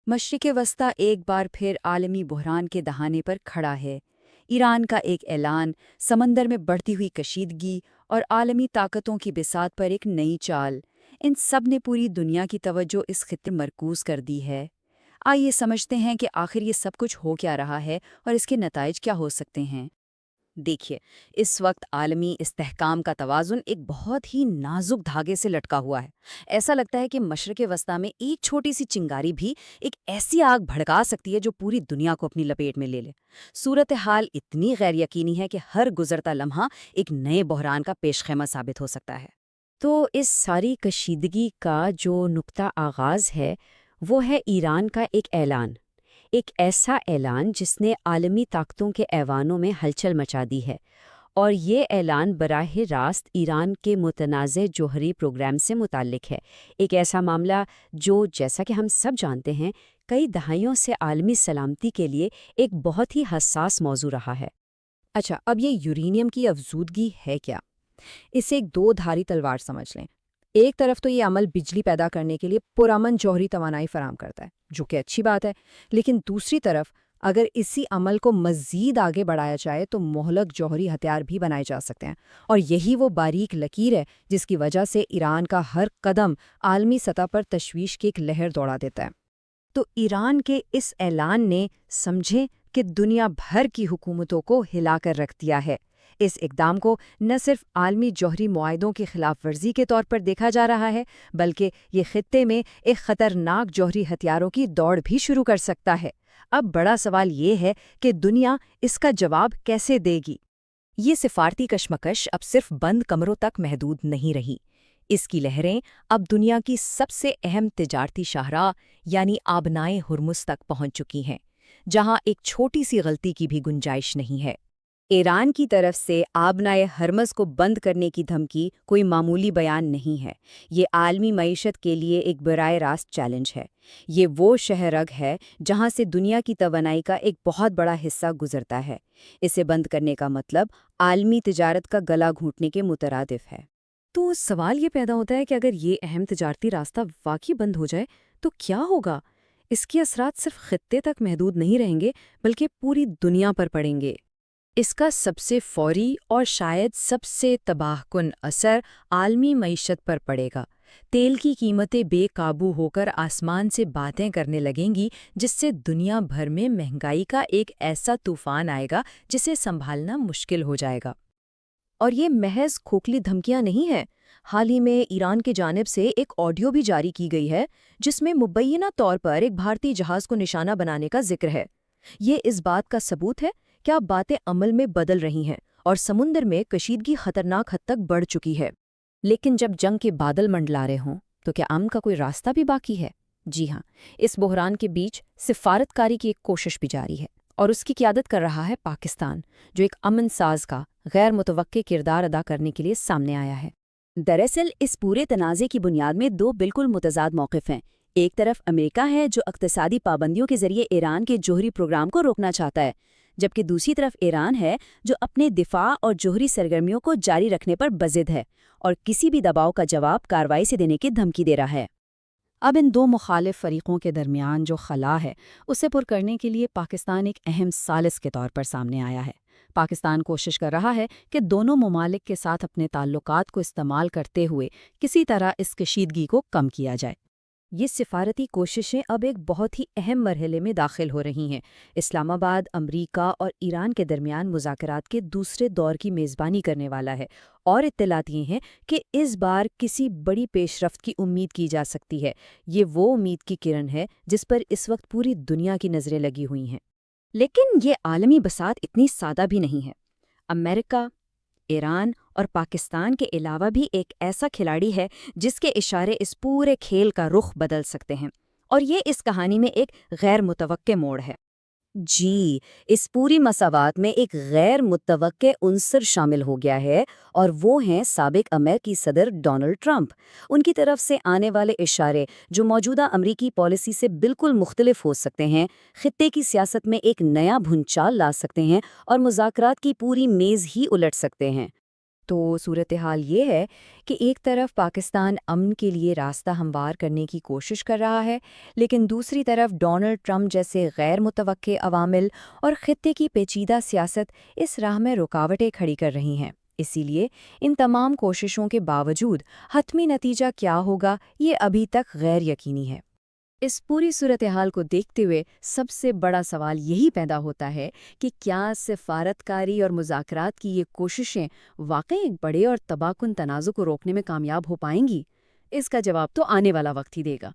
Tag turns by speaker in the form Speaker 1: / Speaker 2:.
Speaker 1: مشرق وسطی ایک بار پھر عالمی بحران کے دہانے پر کھڑا ہے۔ ایران کا ایک اعلان، سمندر میں بڑھتی ہوئی کشیدگی اور عالمی طاقتوں کی بساط پر ایک نئی چال، ان سب نے پوری دنیا کی توجہ اس خطے پر مرکوز کر دی ہے۔ آئیے سمجھتے ہیں کہ آخر یہ سب کچھ ہو کیا رہا ہے اور اس کے نتائج کیا ہو سکتے ہیں۔
Speaker 2: دیکھیے، اس وقت عالمی استحکام کا توازن ایک بہت ہی نازک دھاگے سے لٹکا ہوا ہے۔ ایسا لگتا ہے کہ مشرق وسطی میں ایک چھوٹی سی چنگاری بھی ایک ایسی آگ بھڑکا سکتی ہے جو پوری دنیا کو اپنی لپیٹ میں لے لے۔ صورتحال اتنی غیر یقینی ہے کہ ہر گزرتا لمحہ ایک نئے بحران کا پیش خیمہ ثابت ہو سکتا ہے۔
Speaker 3: تو اس ساری کشیدگی کا جو نقطہ آغاز ہے وہ ہے ایران کا ایک اعلان، ایک ایسا اعلان جس نے عالمی طاقتوں کے ایوانوں میں ہلچل مچا دی ہے، اور یہ اعلان براہ راست ایران کے متنازع جوہری پروگرام سے متعلق ہے۔ ایک ایسا معاملہ جو، جیسا کہ ہم سب جانتے ہیں، کئی دہائیوں سے عالمی سلامتی کے لیے ایک بہت ہی حساس موضوع رہا ہے۔
Speaker 4: اچھا، اب یہ یورینیم کی افزودگی ہے کیا؟ اسے ایک دو دھاری تلوار سمجھ لیں۔ ایک طرف تو یہ عمل بجلی پیدا کرنے کے لیے پرامن جوہری توانائی فراہم کرتا ہے، جو کہ اچھی بات ہے، لیکن دوسری طرف اگر اسی عمل کو مزید آگے بڑھایا جائے تو مہلک جوہری ہتھیار بھی بنائے جا سکتے ہیں، اور یہی وہ باریک لکیر ہے جس کی وجہ سے ایران کا ہر قدم عالمی سطح پر تشویش کی ایک لہر دوڑا دیتا ہے۔ تو ایران کے اس اعلان نے سمجھیں کہ دنیا بھر کی حکومتوں کو ہلا کر رکھ دیا ہے۔ اس اقدام کو نہ صرف عالمی جوہری معاہدوں کی خلاف ورزی کے طور پر دیکھا جا رہا ہے، بلکہ یہ خطے میں ایک خطرناک جوہری ہتھیاروں کی دوڑ بھی شروع کر سکتا ہے۔ اب بڑا سوال یہ ہے کہ دنیا اس کا جواب کیسے دے گی؟
Speaker 2: یہ سفارتی کشمکش اب صرف بند کمروں تک محدود نہیں رہی۔ اس کی لہریں اب دنیا کی سب سے اہم تجارتی شاہراہ یعنی آبنائے ہرمز تک پہنچ چکی ہیں، جہاں ایک چھوٹی سی غلطی کی بھی گنجائش نہیں ہے۔
Speaker 1: ایران کی طرف سے آبنائے ہرمز کو بند کرنے کی دھمکی کوئی معمولی بیان نہیں ہے۔ یہ عالمی معیشت کے لیے ایک براہ راست چیلنج ہے۔ یہ وہ شہ رگ ہے جہاں سے دنیا کی توانائی کا ایک بہت بڑا حصہ گزرتا ہے۔ اسے بند کرنے کا مطلب عالمی تجارت کا گلا گھونٹنے کے مترادف ہے۔
Speaker 3: تو سوال یہ پیدا ہوتا ہے کہ اگر یہ اہم تجارتی راستہ واقعی بند ہو جائے تو کیا ہوگا؟ اس کے اثرات صرف خطے تک محدود نہیں رہیں گے بلکہ پوری دنیا پر پڑیں گے۔
Speaker 4: اس کا سب سے فوری اور شاید سب سے تباہ کن اثر عالمی معیشت پر پڑے گا۔ تیل کی قیمتیں بے قابو ہو کر آسمان سے باتیں کرنے لگیں گی، جس سے دنیا بھر میں مہنگائی کا ایک ایسا طوفان آئے گا جسے سنبھالنا مشکل ہو جائے گا۔
Speaker 2: اور یہ محض کھوکھلی دھمکیاں نہیں ہیں۔ حال ہی میں ایران کی جانب سے ایک آڈیو بھی جاری کی گئی ہے جس میں مبینہ طور پر ایک بھارتی جہاز کو نشانہ بنانے کا ذکر ہے۔ یہ اس بات کا ثبوت ہے کہ اب باتیں عمل میں بدل رہی ہیں اور سمندر میں کشیدگی خطرناک حد تک بڑھ چکی ہے۔
Speaker 3: لیکن جب جنگ کے بادل منڈلا رہے ہوں تو کیا امن کا کوئی راستہ بھی باقی ہے؟ جی ہاں، اس بحران کے بیچ سفارت کاری کی ایک کوشش بھی جاری ہے، اور اس کی قیادت کر رہا ہے پاکستان، جو ایک امن ساز کا غیر متوقع کردار ادا کرنے کے لیے سامنے آیا ہے۔
Speaker 1: دراصل اس پورے تنازع کی بنیاد میں دو بالکل متضاد موقف ہیں۔ ایک طرف امریکہ ہے جو اقتصادی پابندیوں کے ذریعے ایران کے جوہری پروگرام کو روکنا چاہتا ہے، جبکہ دوسری طرف ایران ہے جو اپنے دفاع اور جوہری سرگرمیوں کو جاری رکھنے پر بضد ہے اور کسی بھی دباؤ کا جواب کارروائی سے دینے کی دھمکی دے رہا ہے۔
Speaker 4: اب ان دو مخالف فریقوں کے درمیان جو خلا ہے اسے پر کرنے کے لیے پاکستان ایک اہم ثالث کے طور پر سامنے آیا ہے۔ پاکستان کوشش کر رہا ہے کہ دونوں ممالک کے ساتھ اپنے تعلقات کو استعمال کرتے ہوئے کسی طرح اس کشیدگی کو کم کیا جائے۔
Speaker 2: یہ سفارتی کوششیں اب ایک بہت ہی اہم مرحلے میں داخل ہو رہی ہیں۔ اسلام آباد امریکہ اور ایران کے درمیان مذاکرات کے دوسرے دور کی میزبانی کرنے والا ہے، اور اطلاعات یہ ہیں کہ اس بار کسی بڑی پیش رفت کی امید کی جا سکتی ہے۔ یہ وہ امید کی کرن ہے جس پر اس وقت پوری دنیا کی نظریں لگی ہوئی ہیں۔
Speaker 1: لیکن یہ عالمی بساط اتنی سادہ بھی نہیں ہے۔ امریکہ، ایران اور پاکستان کے علاوہ بھی ایک ایسا کھلاڑی ہے جس کے اشارے اس پورے کھیل کا رخ بدل سکتے ہیں، اور یہ اس کہانی میں ایک غیر متوقع موڑ ہے۔
Speaker 2: جی، اس پوری مساوات میں ایک غیر متوقع عنصر شامل ہو گیا ہے، اور وہ ہیں سابق امریکی صدر ڈونلڈ ٹرمپ۔ ان کی طرف سے آنے والے اشارے جو موجودہ امریکی پالیسی سے بالکل مختلف ہو سکتے ہیں، خطے کی سیاست میں ایک نیا بھونچال لا سکتے ہیں اور مذاکرات کی پوری میز ہی الٹ سکتے ہیں۔ تو صورتحال یہ ہے کہ ایک طرف پاکستان امن کے لیے راستہ ہموار کرنے کی کوشش کر رہا ہے، لیکن دوسری طرف ڈونلڈ ٹرمپ جیسے غیر متوقع عوامل اور خطے کی پیچیدہ سیاست اس راہ میں رکاوٹیں کھڑی کر رہی ہیں۔ اسی لیے ان تمام کوششوں کے باوجود حتمی نتیجہ کیا ہوگا، یہ ابھی تک غیر یقینی ہے۔
Speaker 3: اس پوری صورتحال کو دیکھتے ہوئے سب سے بڑا سوال یہی پیدا ہوتا ہے کہ کیا سفارتکاری اور مذاکرات کی یہ کوششیں واقعی ایک بڑے اور تباہ کن تنازع کو روکنے میں کامیاب ہو پائیں گی؟ اس کا جواب تو آنے والا وقت ہی دے گا۔